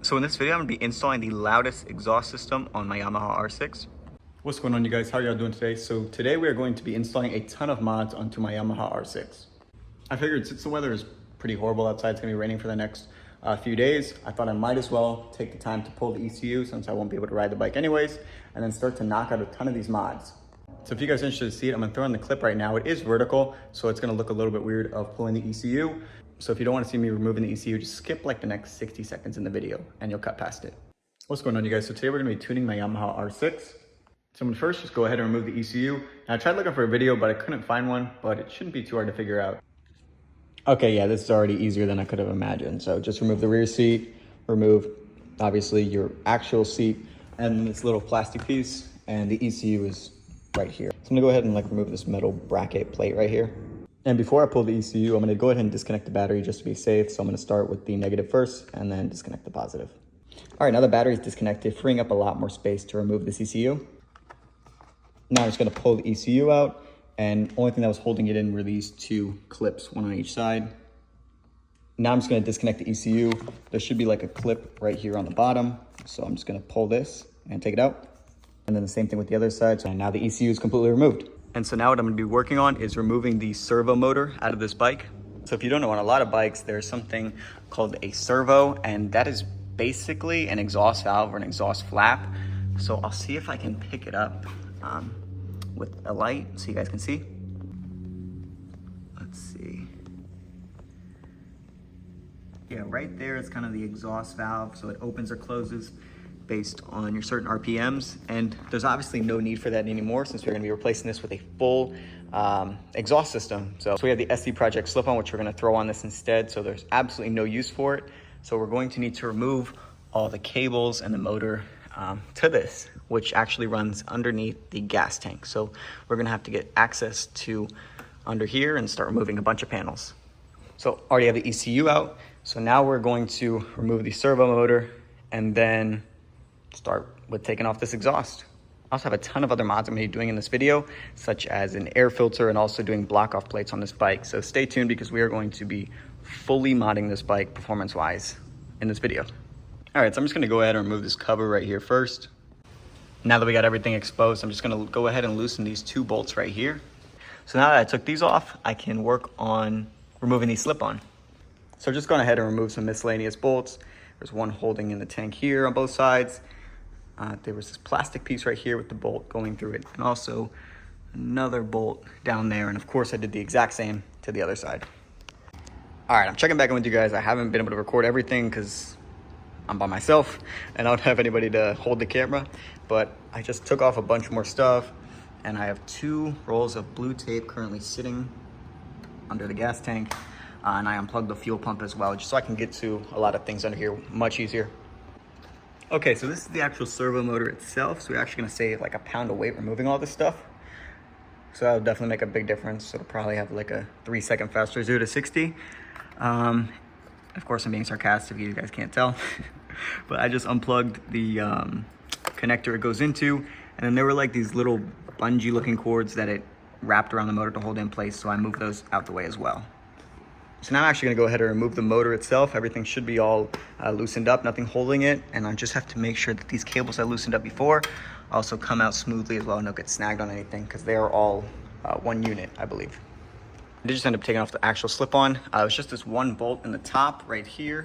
So in this video, I'm gonna be installing the loudest exhaust system on my Yamaha R6. What's going on, you guys? How are y'all doing today? So today we are going to be installing a ton of mods onto my Yamaha R6. I figured since the weather is pretty horrible outside, it's gonna be raining for the next few days, I thought I might as well take the time to pull the ECU since I won't be able to ride the bike anyways, and then start to knock out a ton of these mods. So if you guys are interested to see it, I'm gonna throw in the clip right now. It is vertical, so it's gonna look a little bit weird of pulling the ECU. So if you don't wanna see me removing the ECU, just skip like the next 60 seconds in the video and you'll cut past it. What's going on, you guys? So today we're gonna be tuning my Yamaha R6. So I'm gonna first just go ahead and remove the ECU. And I tried looking for a video, but I couldn't find one, but it shouldn't be too hard to figure out. Okay, yeah, this is already easier than I could have imagined. So just remove the rear seat, remove obviously your actual seat, and this little plastic piece, and the ECU is right here. So I'm gonna go ahead and like remove this metal bracket plate right here. And before I pull the ECU, I'm gonna go ahead and disconnect the battery just to be safe. So I'm gonna start with the negative first and then disconnect the positive. All right, now the battery is disconnected, freeing up a lot more space to remove this ECU. Now I'm just gonna pull the ECU out, and only thing that was holding it in were these two clips, one on each side. Now I'm just gonna disconnect the ECU. There should be like a clip right here on the bottom. So I'm just gonna pull this and take it out. And then the same thing with the other side. So now the ECU is completely removed. And so now what I'm gonna be working on is removing the servo motor out of this bike. So if you don't know, on a lot of bikes, there's something called a servo, and that is basically an exhaust valve or an exhaust flap. So I'll see if I can pick it up with a light so you guys can see. Let's see. Yeah, right there is kind of the exhaust valve. So it opens or closes based on your certain RPMs. And there's obviously no need for that anymore since we're gonna be replacing this with a full exhaust system. So we have the SD Project slip-on, which we're gonna throw on this instead. So there's absolutely no use for it. So we're going to need to remove all the cables and the motor to this, which actually runs underneath the gas tank. So we're gonna have to get access to under here and start removing a bunch of panels. So already have the ECU out. So now we're going to remove the servo motor and then start with taking off this exhaust. I also have a ton of other mods I'm gonna be doing in this video, such as an air filter and also doing block off plates on this bike. So stay tuned because we are going to be fully modding this bike performance-wise in this video. All right, so I'm just gonna go ahead and remove this cover right here first. Now that we got everything exposed, I'm just gonna go ahead and loosen these two bolts right here. So now that I took these off, I can work on removing these slip-on. So just going ahead and remove some miscellaneous bolts. There's one holding in the tank here on both sides. There was this plastic piece right here with the bolt going through it, and also another bolt down there. And of course I did the exact same to the other side. All right, I'm checking back in with you guys. I haven't been able to record everything because I'm by myself and I don't have anybody to hold the camera, but I just took off a bunch more stuff, and I have 2 rolls of blue tape currently sitting under the gas tank, and I unplugged the fuel pump as well, just so I can get to a lot of things under here much easier. Okay, so this is the actual servo motor itself. So we're actually gonna save like a pound of weight removing all this stuff. So that'll definitely make a big difference. It'll probably have like a 3-second faster 0 to 60. Of course, I'm being sarcastic, you guys can't tell. But I just unplugged the connector it goes into, and then there were like these little bungee looking cords that it wrapped around the motor to hold it in place. So I moved those out the way as well. So now I'm actually gonna go ahead and remove the motor itself. Everything should be all loosened up, nothing holding it. And I just have to make sure that these cables I loosened up before also come out smoothly as well and don't get snagged on anything, because they are all one unit, I believe. I did just end up taking off the actual slip-on. It was just this one bolt in the top right here,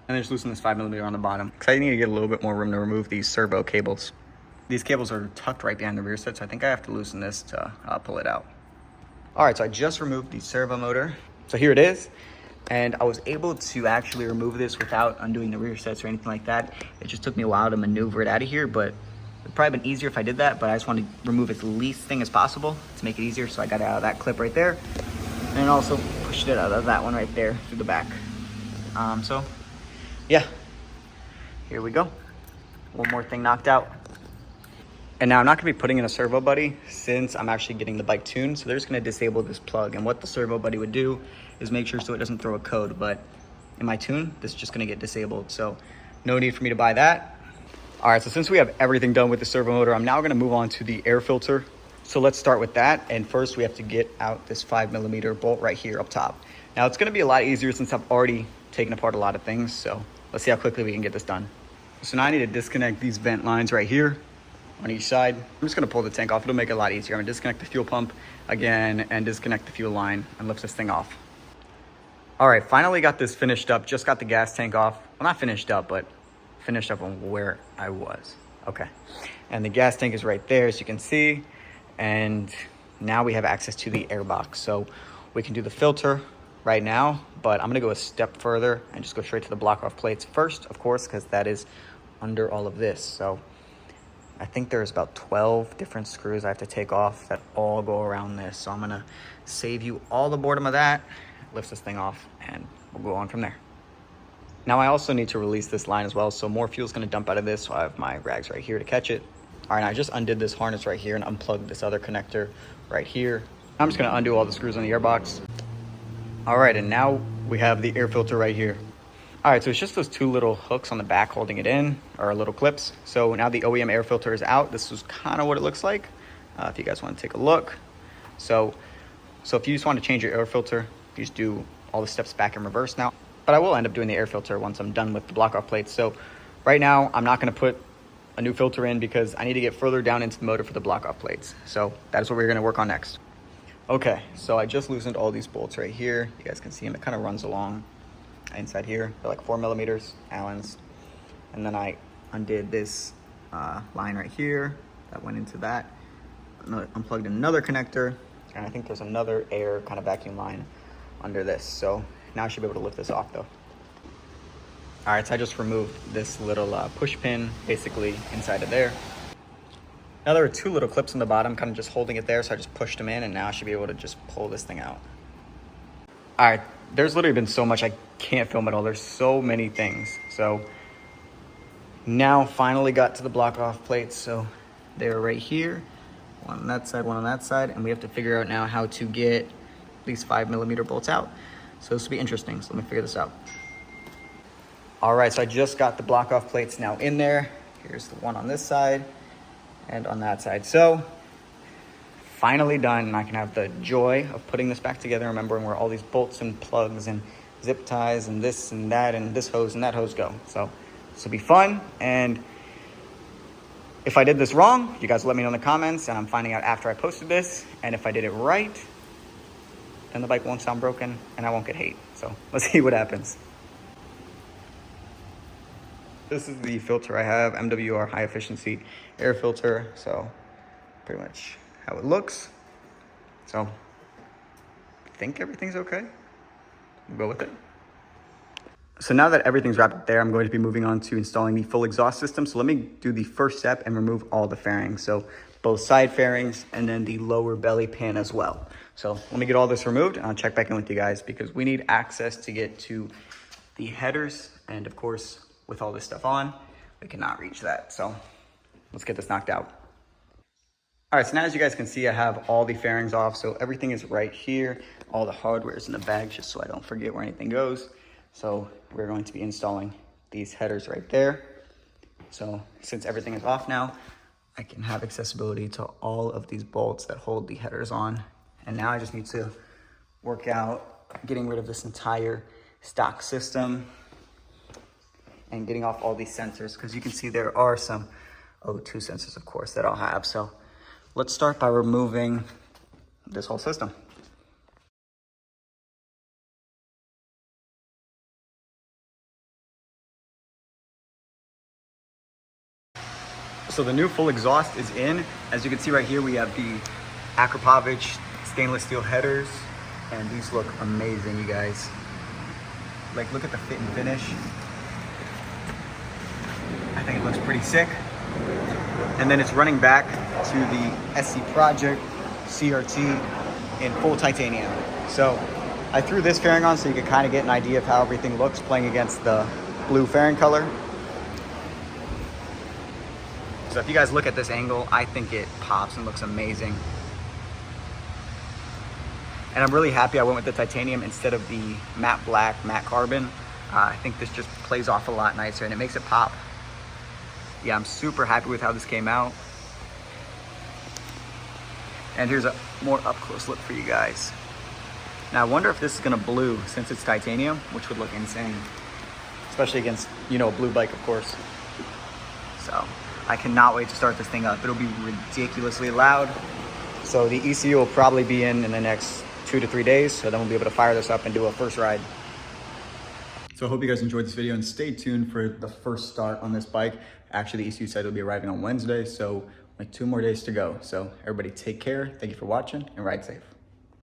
and then just loosen this 5mm on the bottom, because I need to get a little bit more room to remove these servo cables. These cables are tucked right behind the rear set, so I think I have to loosen this to pull it out. All right, so I just removed the servo motor. So here it is, and I was able to actually remove this without undoing the rear sets or anything like that. It just took me a while to maneuver it out of here, but it would probably been easier if I did that, but I just wanted to remove as least thing as possible to make it easier, so I got it out of that clip right there, and also pushed it out of that one right there through the back. So yeah, here we go. One more thing knocked out. And now I'm not gonna be putting in a servo buddy since I'm actually getting the bike tuned. So they're just gonna disable this plug. And what the servo buddy would do is make sure so it doesn't throw a code. But in my tune, this is just gonna get disabled. So no need for me to buy that. All right, so since we have everything done with the servo motor, I'm now gonna move on to the air filter. So let's start with that. And first we have to get out this 5mm bolt right here up top. Now it's gonna be a lot easier since I've already taken apart a lot of things. So let's see how quickly we can get this done. So now I need to disconnect these vent lines right here on each side. I'm just gonna pull the tank off. It'll make it a lot easier. I'm gonna disconnect the fuel pump again and disconnect the fuel line and lift this thing off. All right, finally got this finished up. Just got the gas tank off. Well, not finished up, but finished up on where I was. Okay, and the gas tank is right there, as you can see. And now we have access to the air box. So we can do the filter right now, but I'm gonna go a step further and just go straight to the block off plates first, of course, because that is under all of this. So I think there's about 12 different screws I have to take off that all go around this. So I'm gonna save you all the boredom of that, lift this thing off, and we'll go on from there. Now I also need to release this line as well, so more fuel's gonna dump out of this, so I have my rags right here to catch it. All right, I just undid this harness right here and unplugged this other connector right here. I'm just gonna undo all the screws on the airbox. All right, and now we have the air filter right here. All right, so it's just those two little hooks on the back holding it in, or little clips. So now the OEM air filter is out. This is kind of what it looks like, if you guys want to take a look. So if you just want to change your air filter, you just do all the steps back in reverse now. But I will end up doing the air filter once I'm done with the block off plates. So right now, I'm not going to put a new filter in because I need to get further down into the motor for the block off plates. So that is what we're going to work on next. Okay, so I just loosened all these bolts right here. You guys can see them. It kind of runs along inside here. They're like 4 millimeters, Allen's. And then I undid this line right here that went into that. Unplugged another connector, and I think there's another air kind of vacuum line under this. So now I should be able to lift this off though. All right, so I just removed this little push pin basically inside of there. Now there are two little clips on the bottom kind of just holding it there, so I just pushed them in, and now I should be able to just pull this thing out. All right, there's literally been so much I can't film it all. There's so many things. So now finally got to the block off plates. So they're right here, one on that side, one on that side, and we have to figure out now how to get these 5 millimeter bolts out. So this will be interesting, so let me figure this out. All right, so I just got the block off plates now in there. Here's the one on this side and on that side. So finally done, and I can have the joy of putting this back together, remembering where all these bolts and plugs and zip ties and this and that and this hose and that hose go. So this will be fun, and if I did this wrong, you guys let me know in the comments, and I'm finding out after I posted this. And if I did it right, then the bike won't sound broken and I won't get hate. So let's see what happens. This is the filter I have, MWR high efficiency air filter. So pretty much how it looks. So I think everything's okay. We'll go with it. So now that everything's wrapped up there, I'm going to be moving on to installing the full exhaust system. So let me do the first step and remove all the fairings. So both side fairings and then the lower belly pan as well. So let me get all this removed and I'll check back in with you guys, because we need access to get to the headers. And of course, with all this stuff on, we cannot reach that. So let's get this knocked out. All right, so now as you guys can see, I have all the fairings off. So everything is right here. All the hardware is in the bag, just so I don't forget where anything goes. So we're going to be installing these headers right there. So since everything is off now, I can have accessibility to all of these bolts that hold the headers on. And now I just need to work out getting rid of this entire stock system and getting off all these sensors, because you can see there are some O2 sensors, of course, that I'll have. So let's start by removing this whole system. So the new full exhaust is in. As you can see right here, we have the Akrapovic stainless steel headers, and these look amazing, you guys. Like, look at the fit and finish. I think it looks pretty sick. And then it's running back to the SC Project CRT in full titanium. So I threw this fairing on so you could kind of get an idea of how everything looks playing against the blue fairing color. So if you guys look at this angle, I think it pops and looks amazing. And I'm really happy I went with the titanium instead of the matte black, matte carbon. I think this just plays off a lot nicer and it makes it pop. Yeah, I'm super happy with how this came out. And here's a more up close look for you guys. Now I wonder if this is gonna blue since it's titanium, which would look insane. Especially against, you know, a blue bike, of course. I cannot wait to start this thing up. It'll be ridiculously loud. So the ECU will probably be in the next 2 to 3 days. So then we'll be able to fire this up and do a first ride. So I hope you guys enjoyed this video and stay tuned for the first start on this bike. Actually, the ECU said it'll be arriving on Wednesday. So like 2 more days to go. So everybody take care. Thank you for watching and ride safe.